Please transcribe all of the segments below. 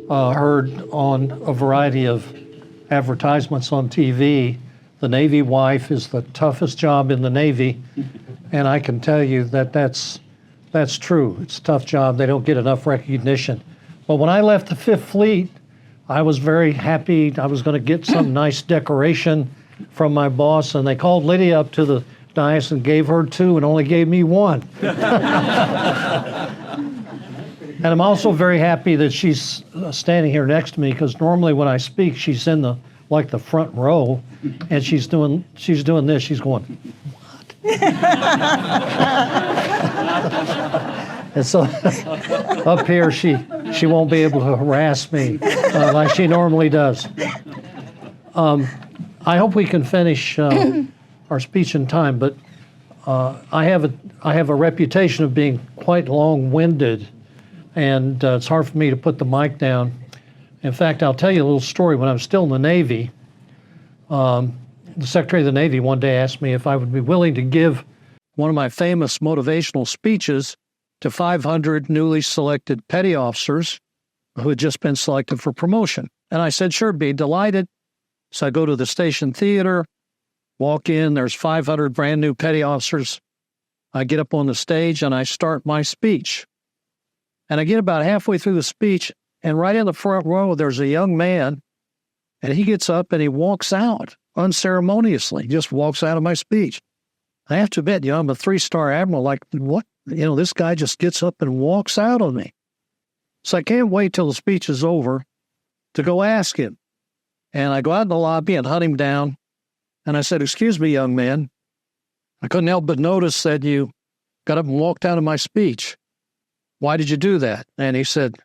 heard on a variety of advertisements on TV, the Navy wife is the toughest job in the Navy, and I can tell you that that's true. It's a tough job. They don't get enough recognition. But when I left the Fifth Fleet, I was very happy. I was going to get some nice decoration from my boss, and they called Lydia up to the dais and gave her 2 and only gave me 1. And I'm also very happy that she's standing here next to me, because normally when I speak, she's in the front row, and she's doing this. She's going, what? And so up here, she won't be able to harass me like she normally does. I hope we can finish our speech in time, but I have a reputation of being quite long-winded, and it's hard for me to put the mic down. In fact, I'll tell you a little story. When I was still in the Navy, the Secretary of the Navy one day asked me if I would be willing to give one of my famous motivational speeches to 500 newly selected petty officers who had just been selected for promotion. And I said, sure, be delighted. So I go to the station theater, walk in, there's 500 brand new petty officers. I get up on the stage and I start my speech. And I get about halfway through the speech, and right in the front row, there's a young man, and he gets up and he walks out unceremoniously. He just walks out of my speech. I have to admit, I'm a 3-star admiral. Like, what? This guy just gets up and walks out on me. So I can't wait till the speech is over to go ask him. And I go out in the lobby and hunt him down. And I said, excuse me, young man. I couldn't help but notice that you got up and walked out of my speech. Why did you do that? And he said,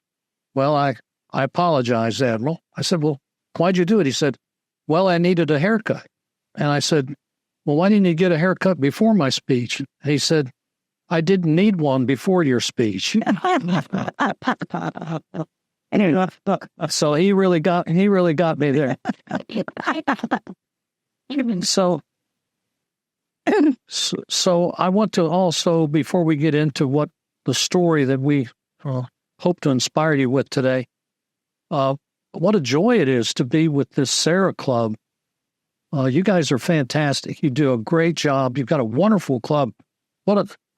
well, I apologize, Admiral. I said, well, why'd you do it? He said, well, I needed a haircut. And I said, well, why didn't you get a haircut before my speech? And he said, I didn't need one before your speech. So he really got me there. So I want to also, before we get into what the story that we hope to inspire you with today, what a joy it is to be with this Serra Club. You guys are fantastic. You do a great job. You've got a wonderful club.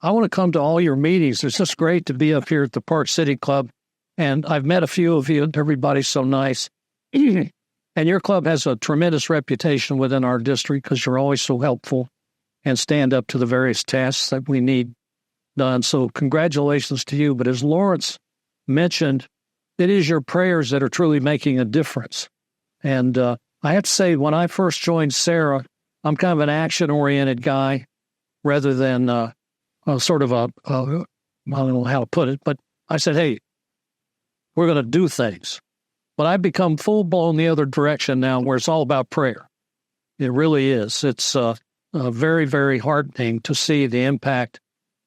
I want to come to all your meetings. It's just great to be up here at the Park City Club. And I've met a few of you. Everybody's so nice. And your club has a tremendous reputation within our district because you're always so helpful and stand up to the various tasks that we need done. So congratulations to you. But as Lawrence mentioned, it is your prayers that are truly making a difference. And I have to say, when I first joined Serra, I'm kind of an action-oriented guy rather than sort of I don't know how to put it, but I said, hey, we're going to do things. But I've become full-blown the other direction now, where it's all about prayer. It really is. It's very, very heartening to see the impact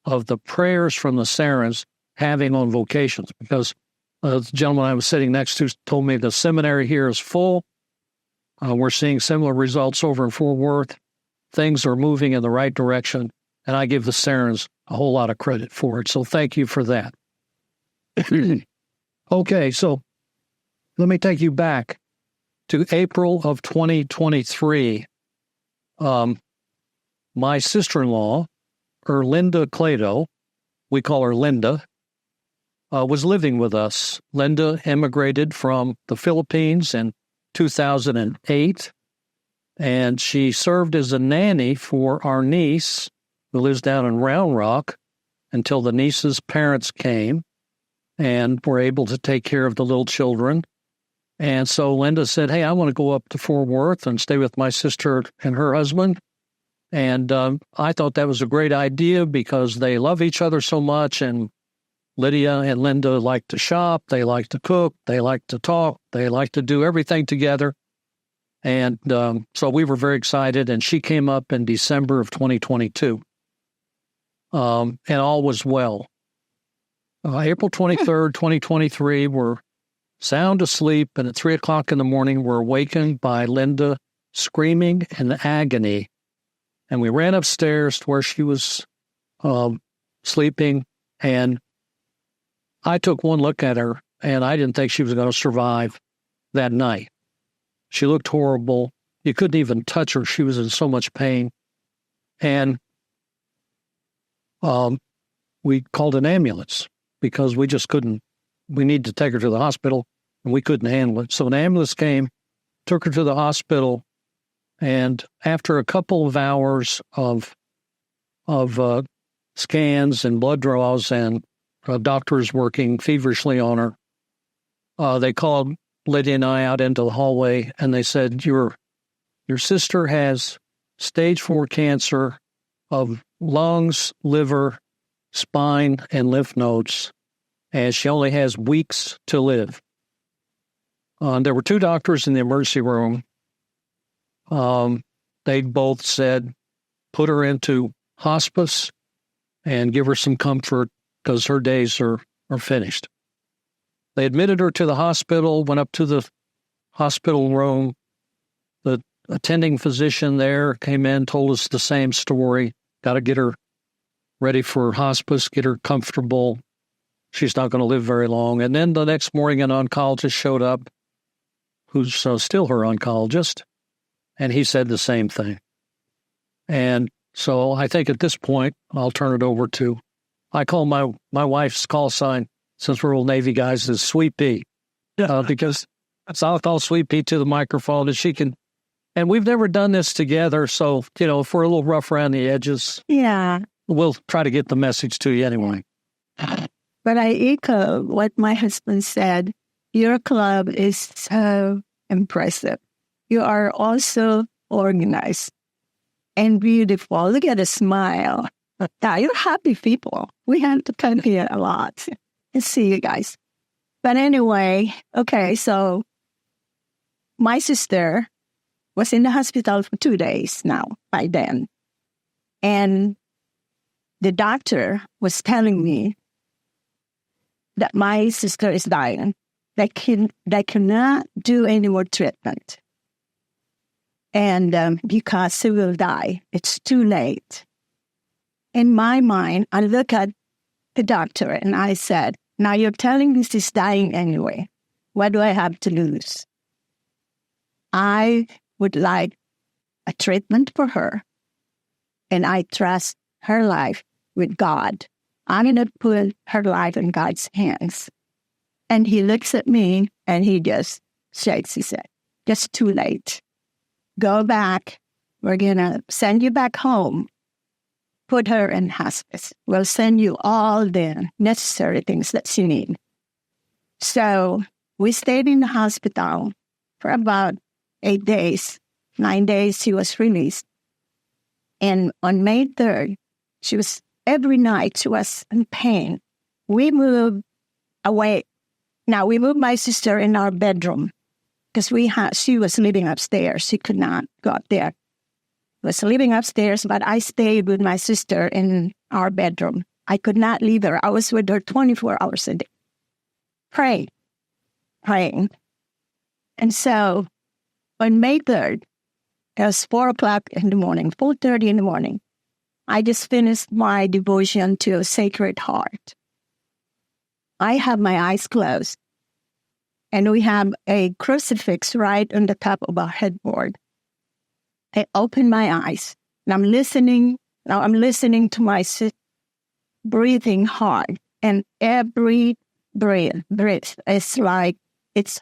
of the prayers from the Serrans having on vocations, because the gentleman I was sitting next to told me the seminary here is full. We're seeing similar results over in Fort Worth. Things are moving in the right direction, and I give the Serrans a whole lot of credit for it. So thank you for that. Okay, so let me take you back to April of 2023. My sister-in-law, Linda Clado, we call her Linda, was living with us. Linda immigrated from the Philippines in 2008, and she served as a nanny for our niece, who lives down in Round Rock, until the niece's parents came and were able to take care of the little children. And so Linda said, hey, I want to go up to Fort Worth and stay with my sister and her husband. And I thought that was a great idea because they love each other so much, and Lydia and Linda like to shop, they like to cook, they like to talk, they like to do everything together. And so we were very excited, and she came up in December of 2022, and all was well. April 23rd, 2023, we're sound asleep, and at 3 o'clock in the morning, we're awakened by Linda screaming in agony. And we ran upstairs to where she was sleeping, and I took one look at her, and I didn't think she was going to survive that night. She looked horrible. You couldn't even touch her. She was in so much pain. And we called an ambulance because we just couldn't. We needed to take her to the hospital, and we couldn't handle it. So an ambulance came, took her to the hospital, and after a couple of hours of scans and blood draws and doctors working feverishly on her, they called Lydia and I out into the hallway, and they said, your sister has stage 4 cancer of lungs, liver, spine, and lymph nodes, and she only has weeks to live. There were 2 doctors in the emergency room. They both said, put her into hospice and give her some comfort because her days are finished. They admitted her to the hospital, went up to the hospital room. The attending physician there came in, told us the same story. Got to get her ready for hospice, get her comfortable. She's not going to live very long. And then the next morning, an oncologist showed up, who's still her oncologist, and he said the same thing. And so I think at this point, I'll turn it over to, I call my wife's call sign, since we're old Navy guys, is Sweet Pea. Because so I'll call Sweet Pea to the microphone, and she can, and we've never done this together, so, if we're a little rough around the edges, we'll try to get the message to you anyway. But I echo what my husband said. Your club is so impressive. You are also organized and beautiful. Look at the smile. Yeah, you're happy people. We have to come here a lot and see you guys. But anyway, okay, so my sister was in the hospital for 2 days now by then. And the doctor was telling me that my sister is dying. They cannot do any more treatment. And because she will die, it's too late. In my mind, I look at the doctor and I said, now you're telling me she's dying anyway. What do I have to lose? I would like a treatment for her. And I trust her life with God. I'm going to put her life in God's hands. And he looks at me and he just shakes his head. Just too late. Go back. We're going to send you back home. Put her in hospice. We'll send you all the necessary things that she needs. So we stayed in the hospital for about 8 days. 9 days, she was released. And on May 3rd, every night she was in pain. We moved away. Now, we moved my sister in our bedroom because she was living upstairs. She could not go up there. Was living upstairs, but I stayed with my sister in our bedroom. I could not leave her. I was with her 24 hours a day, praying. And so on May 3rd, it was 4 o'clock in the morning, 4:30 in the morning. I just finished my devotion to a Sacred Heart. I have my eyes closed, and we have a crucifix right on the top of our headboard. I open my eyes, and I'm listening. Now I'm listening to my breathing hard, and every breath is like it's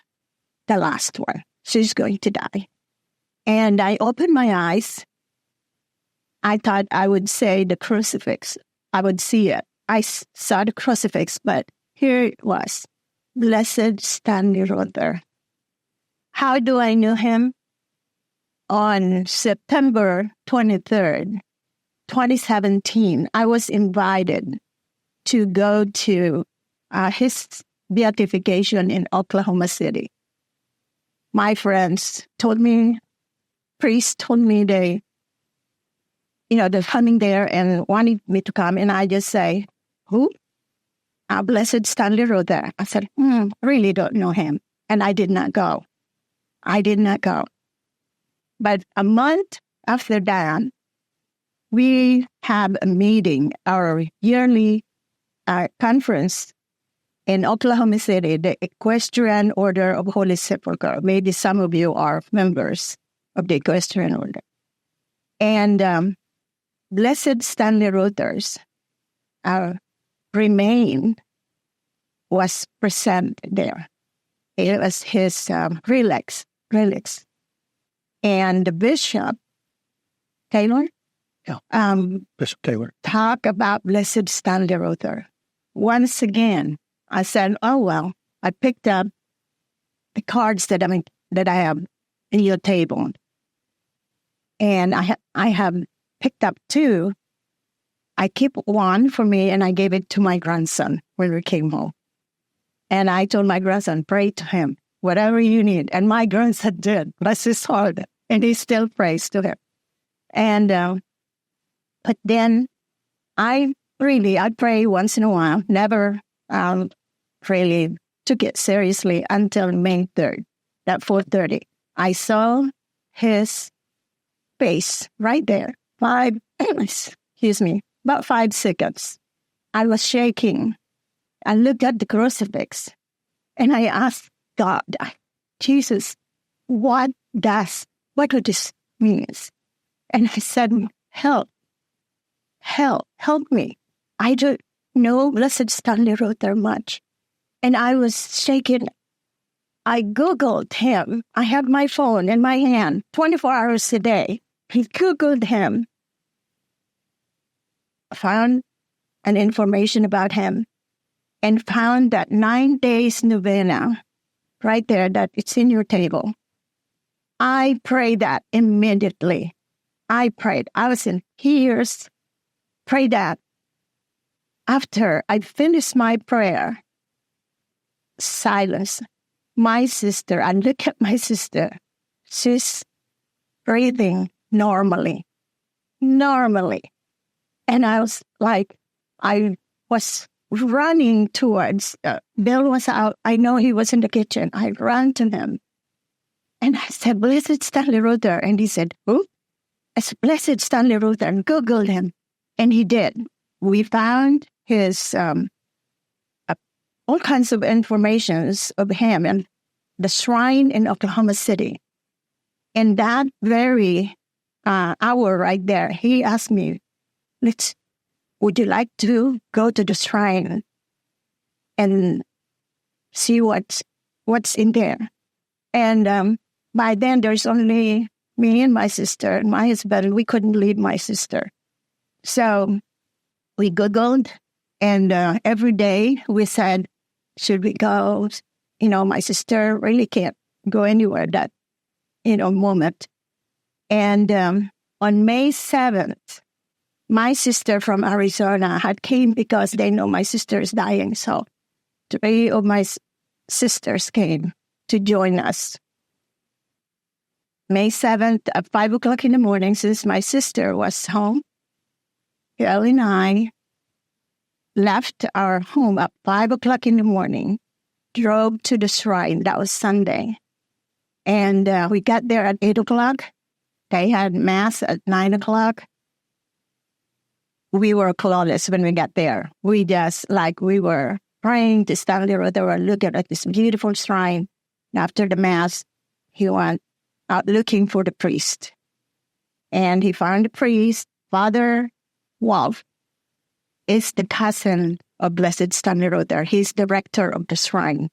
the last one. She's going to die. And I opened my eyes. I thought I would say the crucifix. I would see it. I saw the crucifix, but here it was. Blessed Stanley Rother. How do I know him? On September 23rd, 2017, I was invited to go to his beatification in Oklahoma City. My friends told me, priests told me they're coming there and wanted me to come. And I just say, who? Blessed Stanley Rother. I said, really don't know him. And I did not go. But a month after that, we have a meeting, our yearly conference in Oklahoma City, the Equestrian Order of Holy Sepulchre. Maybe some of you are members of the Equestrian Order. And Blessed Stanley Ruther's remain was present there. It was his relics. And the Bishop Taylor, Bishop Taylor. talk about Blessed Stanley Ruther. Once again, I said, oh, well, I picked up the cards that I have in your table. And I have picked up 2. I keep one for me, and I gave it to my grandson when we came home. And I told my grandson, pray to him, whatever you need. And my grandson did. Bless his heart. And he still prays to him. And but then I pray once in a while, never really took it seriously until May 3rd, at 4:30. I saw his face right there, about 5 seconds. I was shaking. I looked at the crucifix and I asked God, Jesus, what could this mean? And I said, help me. I don't know Blessed Stanley Ruther much. And I was shaking. I Googled him. I had my phone in my hand 24 hours a day. I Googled him, found an information about him, and found that 9 days novena, right there, that it's in your table. I prayed that immediately. I prayed. I was in tears. Prayed that. After I finished my prayer, silence. My sister, I look at my sister. She's breathing normally. And I was running towards, Bill was out. I know he was in the kitchen. I ran to him. And I said, Blessed Stanley Ruther. And he said, who? I said, Blessed Stanley Ruther, and Googled him. And he did. We found his, all kinds of informations of him and the shrine in Oklahoma City. And that very hour right there, he asked me, would you like to go to the shrine and see what's in there? And by then, there's only me and my sister and my husband. We couldn't leave my sister. So we Googled, and every day we said, should we go? My sister really can't go anywhere that, moment. And on May 7th, my sister from Arizona had came because they know my sister is dying. So 3 of my sisters came to join us. May 7th at 5 o'clock in the morning, since my sister was home, Gail and I left our home at 5 o'clock in the morning, drove to the shrine. That was Sunday. And we got there at 8 o'clock. They had Mass at 9 o'clock. We were clueless when we got there. We were praying to Stanley Ruther and looking at this beautiful shrine. And after the Mass, he went out looking for the priest. And he found the priest. Father Wolf is the cousin of Blessed Stanley Ruther. He's the rector of the shrine.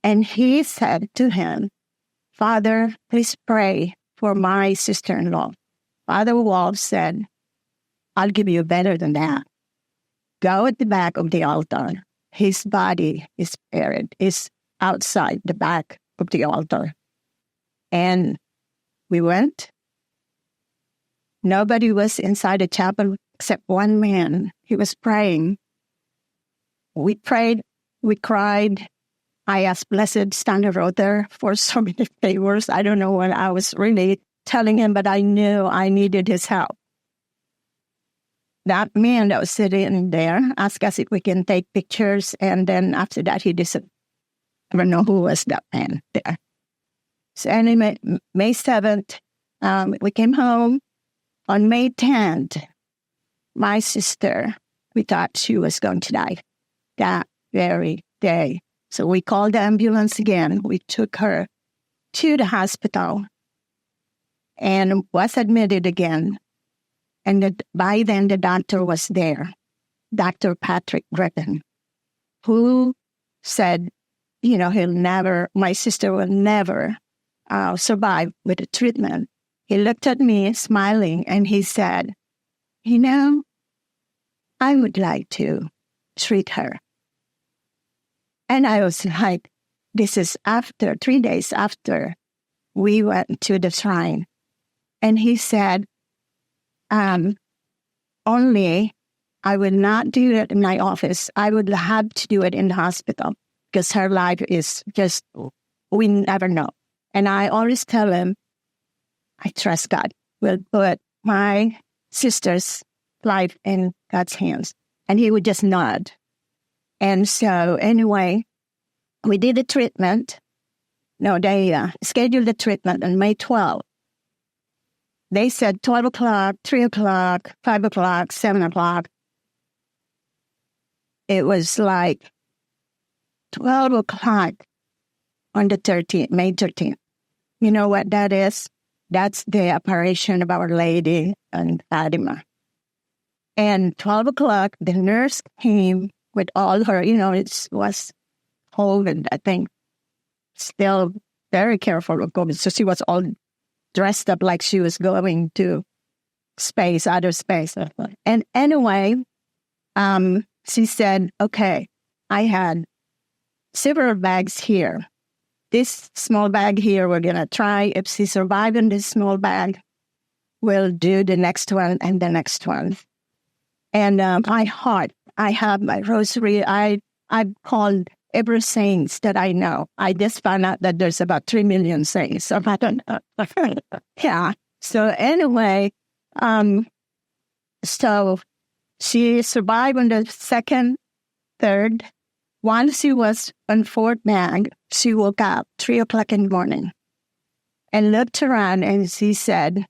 And he said to him, Father, please pray for my sister-in-law. Father Wolf said, I'll give you better than that. Go at the back of the altar. His body is buried, is outside the back of the altar. And we went. Nobody was inside the chapel except one man. He was praying. We prayed, we cried. I asked Blessed Stanley Ruther for so many favors. I don't know what I was really telling him, but I knew I needed his help. That man that was sitting there asked us if we can take pictures, and then after that, he disappeared. I don't know who was that man there. So anyway, May 7th, we came home. On May 10th, my sister, we thought she was going to die that very day. So we called the ambulance again. We took her to the hospital and was admitted again. And by then, the doctor was there, Dr. Patrick Griffin, who said, my sister will never survive with the treatment. He looked at me smiling and he said, I would like to treat her. And I was like, this is 3 days after we went to the shrine. And he said, only I will not do it in my office. I would have to do it in the hospital because her life is just, we never know. And I always tell him, I trust God will put my sister's life in God's hands. And he would just nod. And so anyway, we did the treatment. No, they scheduled the treatment on May 12th. They said 12 o'clock, 3 o'clock, 5 o'clock, 7 o'clock. It was like 12 o'clock on the 13th, May 13th. You know what that is? That's the apparition of Our Lady and Fatima. And 12 o'clock, the nurse came with all her, it was COVID, I think, still very careful of COVID. So she was all dressed up like she was going to outer space. And anyway, she said, okay, I had several bags here. This small bag here, we're going to try. If she survives in this small bag, we'll do the next one and the next one. And my heart, I have my rosary. I've called every saints that I know. I just found out that there's about 3 million saints. So I don't know. Yeah. So anyway, so she survived on the second, third. Once she was on fourth bag, she woke up 3 o'clock in the morning and looked around and she said,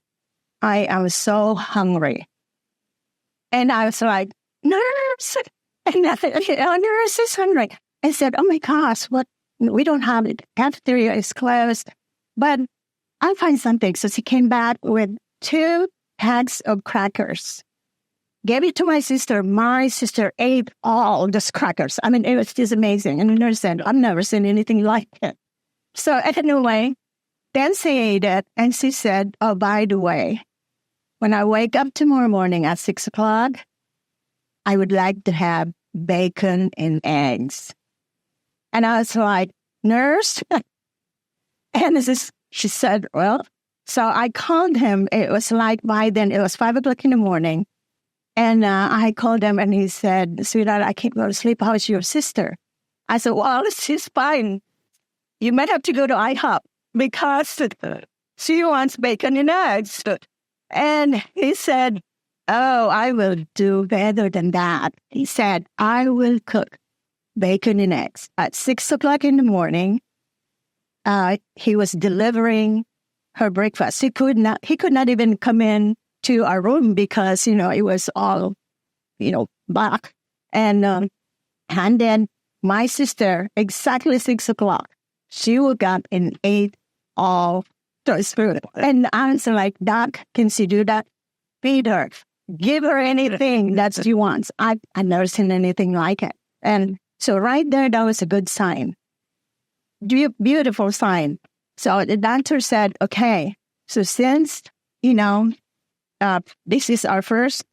I am so hungry. And I was like, nurse! And nurse is hungry. I said, oh my gosh, what? We don't have it. Cafeteria is closed. But I'll find something. So she came back with 2 packs of crackers. Gave it to my sister. My sister ate all those crackers. I mean, it was just amazing. And the nurse said, I've never seen anything like it. So anyway, then she ate it. And she said, oh, by the way, when I wake up tomorrow morning at 6 o'clock, I would like to have bacon and eggs. And I was like, nurse? And she said, well, so I called him. It was like by then, it was 5 o'clock in the morning. And I called him and he said, sweetheart, I can't go to sleep. How is your sister? I said, well, she's fine. You might have to go to IHOP because she wants bacon and eggs. And he said, oh, I will do better than that. He said, I will cook bacon and eggs. At 6 o'clock in the morning, he was delivering her breakfast. He could not even come in to our room because, it was all, black. And then my sister, exactly 6 o'clock, she woke up and ate all those food. And I was like, Doc, can she do that? Feed her. Give her anything that she wants. I've never seen anything like it. And so right there, that was a good sign. Beautiful sign. So the doctor said, okay, so since, this is our first,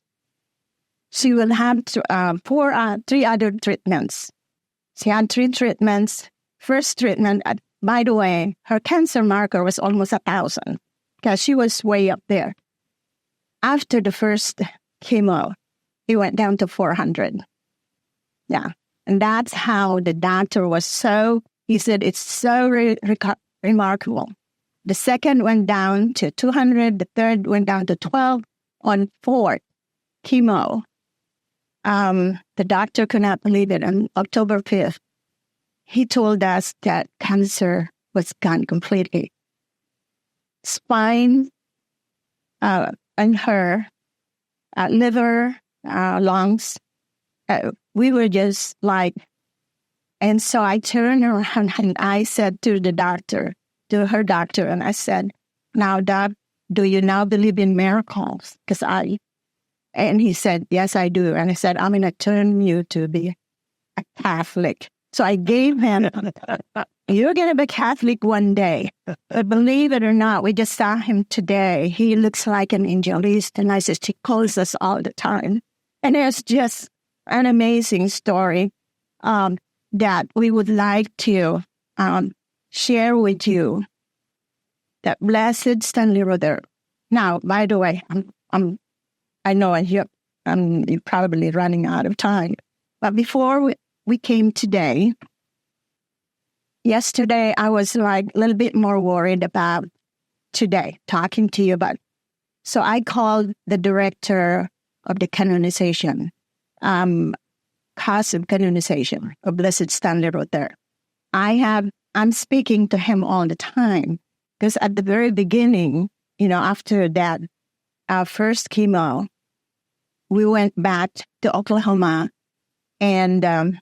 she will have 3 other treatments. She had 3 treatments. First treatment, by the way, her cancer marker was almost 1,000 because she was way up there. After the first chemo, it went down to 400. Yeah. And that's how the doctor was he said, it's so remarkable. The second went down to 200. The third went down to 12. On 4th chemo, the doctor could not believe it. On October 5th, he told us that cancer was gone completely. Spine, and her liver, lungs, we were just like, And so I turned around and I said to her doctor, and I said, now, Doc, do you now believe in miracles? And he said, yes, I do. And I said, I'm going to turn you to be a Catholic. So I gave him, you're going to be Catholic one day. But believe it or not, we just saw him today. He looks like an angelist, and I said, he calls us all the time. And it's just an amazing story that we would like to share with you. That blessed Stanley Rother. Now, by the way, I know I'm probably running out of time. But before we came today, yesterday I was like a little bit more worried about today, talking to you about. So I called the director of the canonization, cause of canonization of Blessed Stanley Rother. I'm speaking to him all the time because at the very beginning, after that, our first chemo, we went back to Oklahoma and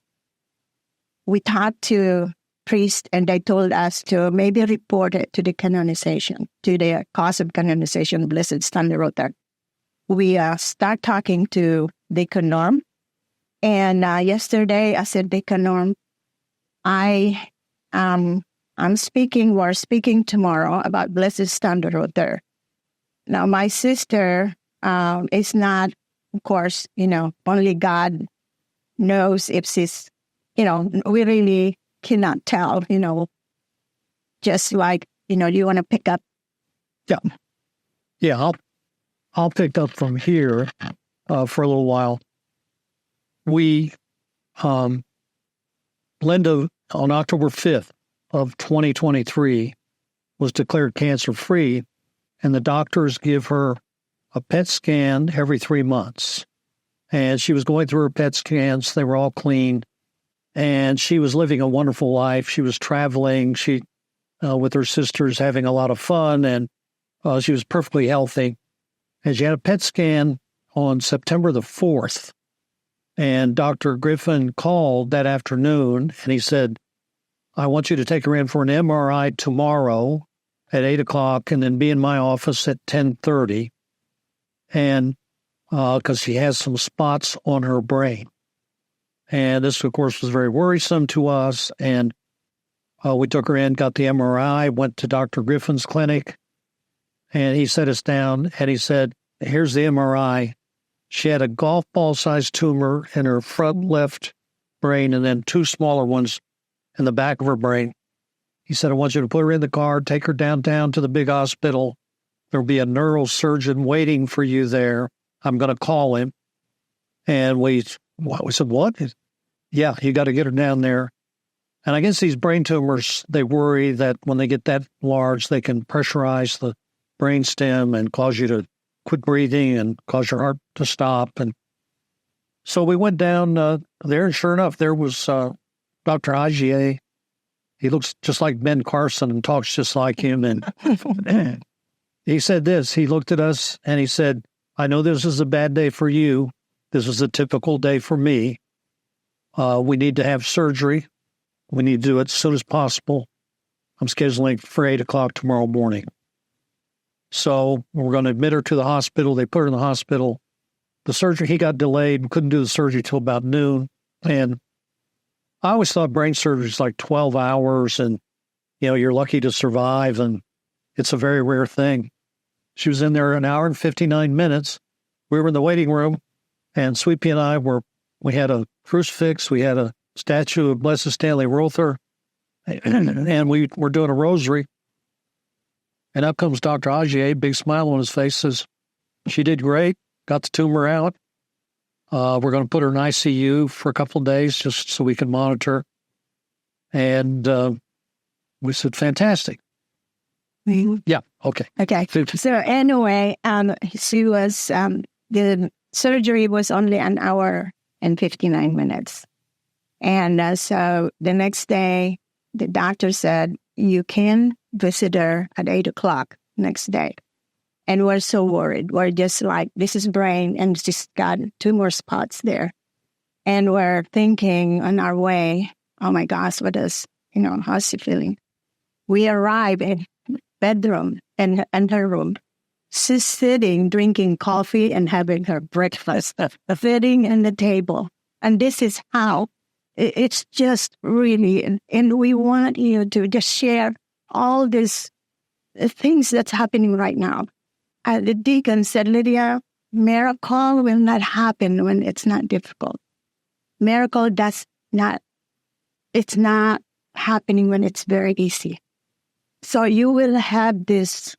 we talked to priests, and they told us to maybe report it to the canonization, to the cause of canonization of Blessed Stanley Rother. We start talking to Deacon Norm, and yesterday I said, Deacon Norm, we're speaking tomorrow about Blessed Stanley Rother. Now, my sister is not, of course, only God knows if she's, we really cannot tell, just like, do you want to pick up? Yeah, I'll pick up from here for a little while. We, Linda, on October 5th of 2023, was declared cancer-free, and the doctors give her a PET scan every 3 months. And she was going through her PET scans. They were all clean. And she was living a wonderful life. She was traveling. She, with her sisters, having a lot of fun, and she was perfectly healthy. And she had a PET scan on September the 4th. And Dr. Griffin called that afternoon, and he said, I want you to take her in for an MRI tomorrow at 8 o'clock and then be in my office at 10:30. And because she has some spots on her brain. And this, of course, was very worrisome to us. And we took her in, got the MRI, went to Dr. Griffin's clinic, and he set us down, and he said, here's the MRI. She had a golf ball-sized tumor in her front left brain and then 2 smaller ones in the back of her brain. He said, I want you to put her in the car, take her downtown to the big hospital. There'll be a neurosurgeon waiting for you there. I'm going to call him. And we said, what? Yeah, you got to get her down there. And I guess these brain tumors, they worry that when they get that large, they can pressurize the brainstem and cause you to quit breathing and cause your heart to stop. And so we went down there, and sure enough, there was Dr. Agier. He looks just like Ben Carson and talks just like him. And he said this. He looked at us and he said, I know this is a bad day for you. This is a typical day for me. We need to have surgery. We need to do it as soon as possible. I'm scheduling for 8 o'clock tomorrow morning. So we're going to admit her to the hospital. They put her in the hospital. The surgery, he got delayed. We couldn't do the surgery till about noon. And I always thought brain surgery is like 12 hours and, you're lucky to survive. And it's a very rare thing. She was in there an hour and 59 minutes. We were in the waiting room, and Sweet Pea and I we had a crucifix. We had a statue of Blessed Stanley Rother, and we were doing a rosary. And up comes Dr. Agier, big smile on his face, says, she did great, got the tumor out. We're going to put her in ICU for a couple of days just so we can monitor. And we said, fantastic. Mm-hmm. Yeah, okay. Okay. So anyway, she was, the surgery was only an hour and 59 minutes. And so the next day, the doctor said, you can visit her at 8 o'clock next day. And we're so worried. We're just like, this is brain, and she's got 2 more spots there. And we're thinking on our way oh my gosh, how's she feeling? We arrive in bedroom in her room. She's sitting, drinking coffee and having her breakfast, sitting in the table. And this is how it's just really, and we want you to just share all these things that's happening right now. The deacon said, Lydia, miracle will not happen when it's not difficult. Miracle it's not happening when it's very easy. So you will have this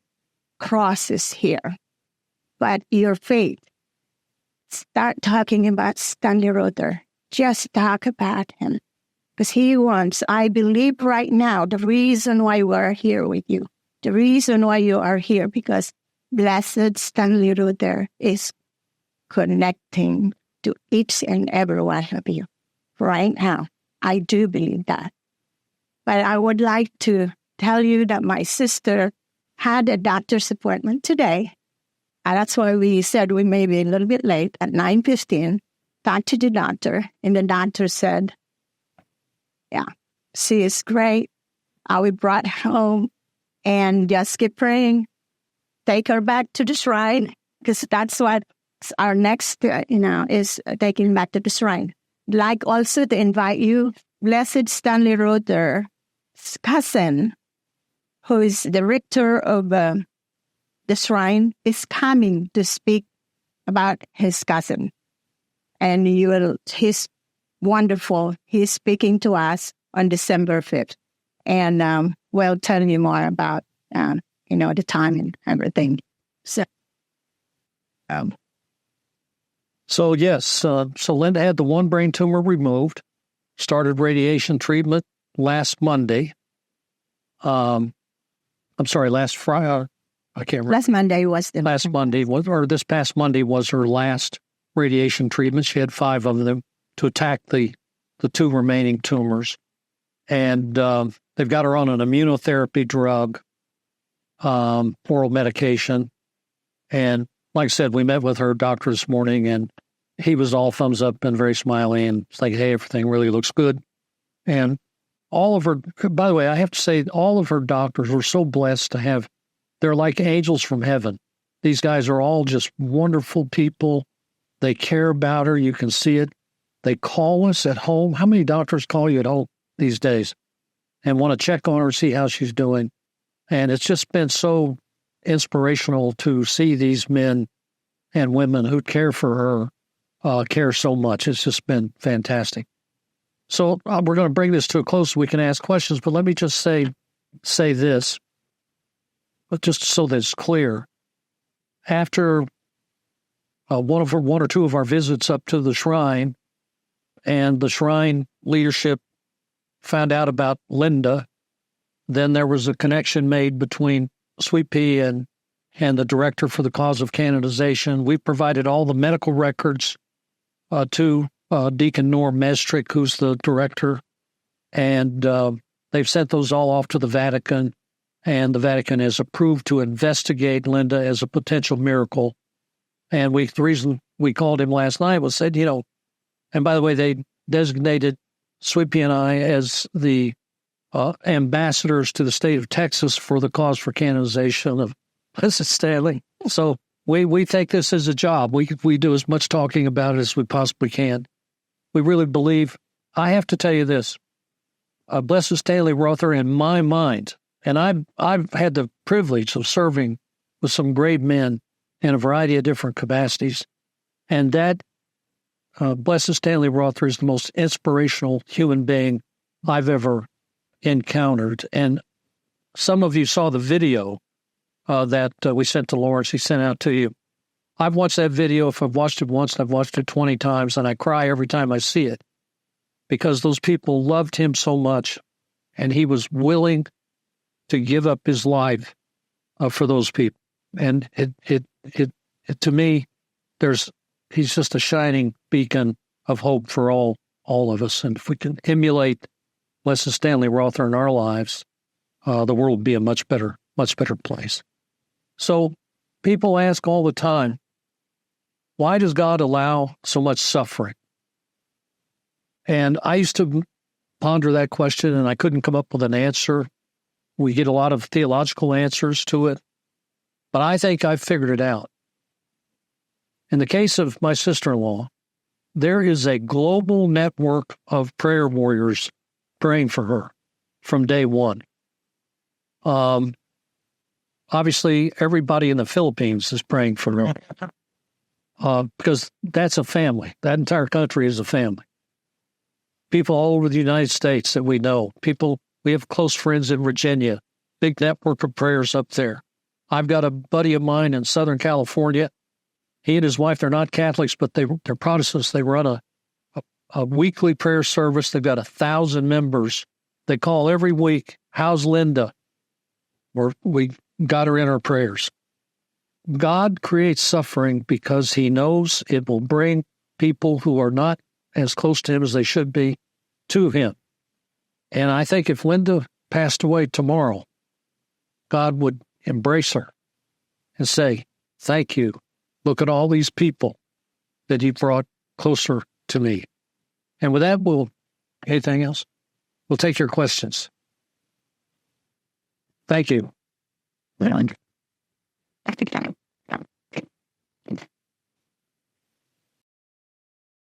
crosses here, but your faith, start talking about Stanley Rother. Just talk about him. Because he wants, I believe right now, the reason why we're here with you, the reason why you are here, because Blessed Stanley Rother is connecting to each and every one of you right now. I do believe that. But I would like to tell you that my sister had a doctor's appointment today. And that's why we said we may be a little bit late at 9:15. Talked to the doctor, and the doctor said, yeah, she is great. We brought her home, and just keep praying. Take her back to the shrine, because that's what our next, is taking back to the shrine. Like also to invite you, Blessed Stanley Rother's cousin, who is the rector of the shrine, is coming to speak about his cousin. And he's wonderful. He's speaking to us on December 5th. And we'll tell you more about, the time and everything. So Linda had the one brain tumor removed, started radiation treatment last Monday. I'm sorry, last Friday. I can't remember. Last Monday was this past Monday was her last radiation treatment. She had 5 of them to attack the 2 remaining tumors. And they've got her on an immunotherapy drug, oral medication. And like I said, we met with her doctor this morning, and he was all thumbs up and very smiley, and it's like, hey, everything really looks good. And all of her, by the way, I have to say, all of her doctors were so blessed to have, they're like angels from heaven. These guys are all just wonderful people. They care about her. You can see it. They call us at home. How many doctors call you at home these days and want to check on her, see how she's doing? And it's just been so inspirational to see these men and women who care for her care so much. It's just been fantastic. So we're going to bring this to a close so we can ask questions, but let me just say this, but just so that it's clear. After one or two of our visits up to the shrine, and the shrine leadership found out about Linda, then there was a connection made between Sweet Pea and the director for the cause of canonization. We provided all the medical records to Deacon Norm Mestrick, who's the director, and they've sent those all off to the Vatican, and the Vatican has approved to investigate Linda as a potential miracle. And the reason we called him last night was said, and by the way, they designated Sweet Pea and I as the ambassadors to the state of Texas for the cause for canonization of Blessed Stanley. So we take this as a job. We do as much talking about it as we possibly can. We really believe, I have to tell you this, Blessed Stanley Rother, in my mind, and I've had the privilege of serving with some great men in a variety of different capacities, and that Blessed Stanley Rother is the most inspirational human being I've ever encountered. And some of you saw the video that we sent to Lawrence. He sent out to you. I've watched that video. If I've watched it once, I've watched it 20 times, and I cry every time I see it because those people loved him so much, and he was willing to give up his life for those people. And it to me, he's just a shining beacon of hope for all of us. And if we can emulate Blessed Stanley Rother in our lives, the world would be a much better place. So people ask all the time, why does God allow so much suffering? And I used to ponder that question, and I couldn't come up with an answer. We get a lot of theological answers to it, but I think I've figured it out. In the case of my sister-in-law, there is a global network of prayer warriors praying for her from day one. Obviously, everybody in the Philippines is praying for her because that's a family. That entire country is a family. People all over the United States that we know. We have close friends in Virginia, big network of prayers up there. I've got a buddy of mine in Southern California. He and his wife, they're not Catholics, but they're Protestants. They run a weekly prayer service. They've got 1,000 members. They call every week, "How's Linda?" We got her in our prayers. God creates suffering because he knows it will bring people who are not as close to him as they should be to him. And I think if Linda passed away tomorrow, God would embrace her and say, "Thank you. Look at all these people that you brought closer to me." And with that, anything else? We'll take your questions. Thank you. I think